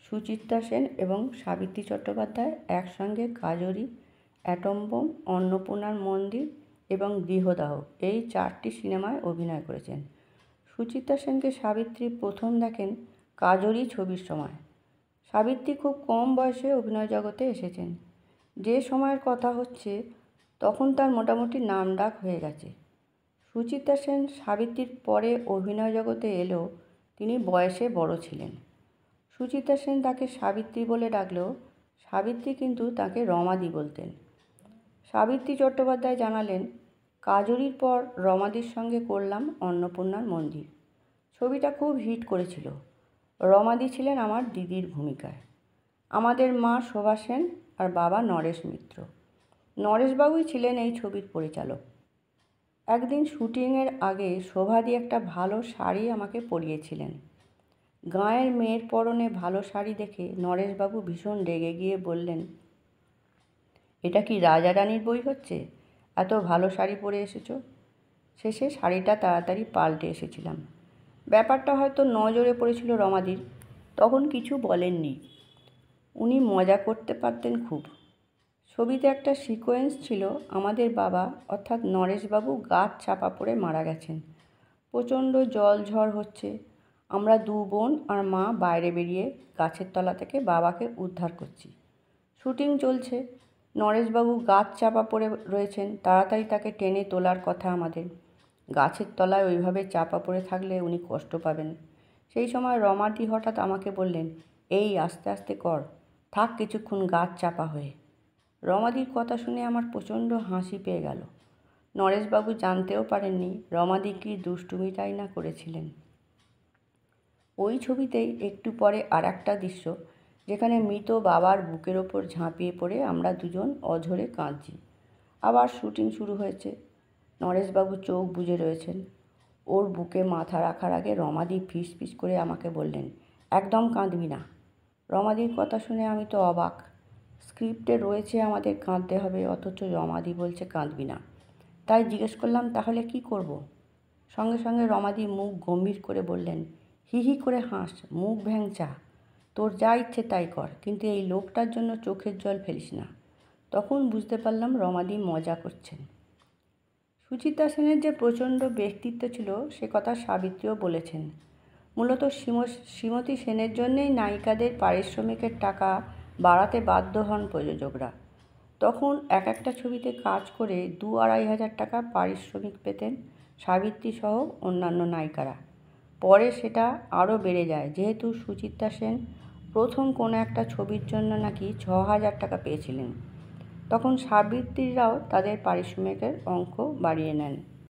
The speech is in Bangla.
সুচিত্রা সেন এবং সাবিত্রী চট্টোপাধ্যায় একসঙ্গে কাজরি, অ্যাটম বোম, অন্নপূর্ণার মন্দির এবং গৃহদাহ এই 4টি সিনেমায় অভিনয় করেছেন। সুচিত্রা সেনকে সাবিত্রী প্রথম দেখেন কাজরি ছবির সময়। সাবিত্রী খুব কম বয়সে অভিনয় জগতে এসেছেন। যে সময়ের কথা হচ্ছে তখন তার মোটামুটি নামডাক হয়ে গেছে। সুচিত্রা সেন সাবিত্রীর পরে অভিনয় জগতে এলেও তিনি বয়সে বড় ছিলেন। সুচিত্রা সেন তাকে সাবিত্রী বলে ডাকলেও সাবিত্রী কিন্তু তাকে রমাদি বলতেন। সাবিত্রী চট্টোপাধ্যায় জানালেন, কাজরির পর রমাদির সঙ্গে করলাম অন্নপূর্ণার মন্দির। ছবিটা খুব হিট করেছিল। রমাদি ছিলেন আমার দিদির ভূমিকায়। আমাদের মা শোভা সেন আর বাবা নরেশ মিত্র। নরেশবাবুই ছিলেন এই ছবির পরিচালক। একদিন শুটিংয়ের আগে শোভাদি একটা ভালো শাড়ি আমাকে পরিয়েছিলেন। গাঁয়ের মেয়ের পরনে ভালো শাড়ি দেখে নরেশবাবু ভীষণ রেগে গিয়ে বললেন, এটা কি রাজা রানীর বই হচ্ছে? এত ভালো শাড়ি পরে এসেছ। শেষে শাড়িটা তাড়াতাড়ি পাল্টে এসেছিলাম। ব্যাপারটা হয়তো নজরে পড়েছিল রমাদির, তখন কিছু বলেননি। উনি মজা করতে পারতেন খুব। ছবিতে একটা সিকোয়েন্স ছিল, আমাদের বাবা অর্থাৎ নরেশবাবু গাছ চাপা পড়ে মারা গেছেন। প্রচণ্ড জল ঝড় হচ্ছে। আমরা 2 বোন আর মা বাইরে বেরিয়ে গাছের তলা থেকে বাবাকে উদ্ধার করছি। শুটিং চলছে। নরেশবাবু গাছ চাপা পড়ে রয়েছেন। তাড়াতাড়ি তাকে টেনে তোলার কথা আমাদের। গাছের তলায় ওইভাবে চাপা পড়ে থাকলে উনি কষ্ট পাবেন। সেই সময় রমাদি হঠাৎ আমাকে বললেন, এই আস্তে আস্তে কর, থাক কিছুক্ষণ গাছ চাপা হয়ে। রমাদির কথা শুনে আমার প্রচণ্ড হাসি পেয়ে গেল। নরেশবাবু জানতেও পারেননি রমাদি কি দুষ্টুমিটাই না করেছিলেন। ওই ছবিতেই একটু পরে আর একটা দৃশ্য, যেখানে মৃত বাবার বুকের ওপর ঝাঁপিয়ে পড়ে আমরা দুজন অঝরে কাঁদছি। আবার শুটিং শুরু হয়েছে। নরেশবাবু চোখ বুজে রয়েছেন। ওর বুকে মাথা রাখার আগে রমাদি ফিস ফিস করে আমাকে বললেন, একদম কাঁদবি না। রমাদির কথা শুনে আমি তো অবাক। স্ক্রিপ্টে রয়েছে আমাদের কাঁদতে হবে, অথচ রমাদি বলছে কাঁদবি না। তাই জিজ্ঞেস করলাম, তাহলে কি করব? সঙ্গে সঙ্গে রমাদি মুখ গম্ভীর করে বললেন, হি হি করে হাস, মুখ ভ্যাংচা, তোর যা ইচ্ছে তাই কর, কিন্তু এই লোকটার জন্য চোখের জল ফেলিস না। তখন বুঝতে পারলাম রমাদি মজা করছেন। সুচিত্রা সেনের যে প্রচণ্ড ব্যক্তিত্ব ছিল সে কথা সাবিত্রীও বলেছেন। মূলত শ্রীমতী সেনের জন্যেই নায়িকাদের পারিশ্রমিকের টাকা বাড়াতে বাধ্য হন প্রযোজকরা। তখন একটা ছবিতে কাজ করে 2-2.5 হাজার টাকা পারিশ্রমিক পেতেন সাবিত্রী সহ অন্যান্য নায়িকারা। পরে সেটা আরও বেড়ে যায়, যেহেতু সুচিত্রা সেন প্রথম কোনো একটা ছবির জন্য নাকি 6,000 টাকা পেয়েছিলেন। তখন সাবিত্রীরাও তাদের পারিশ্রমিকের অঙ্ক বাড়িয়ে নেন।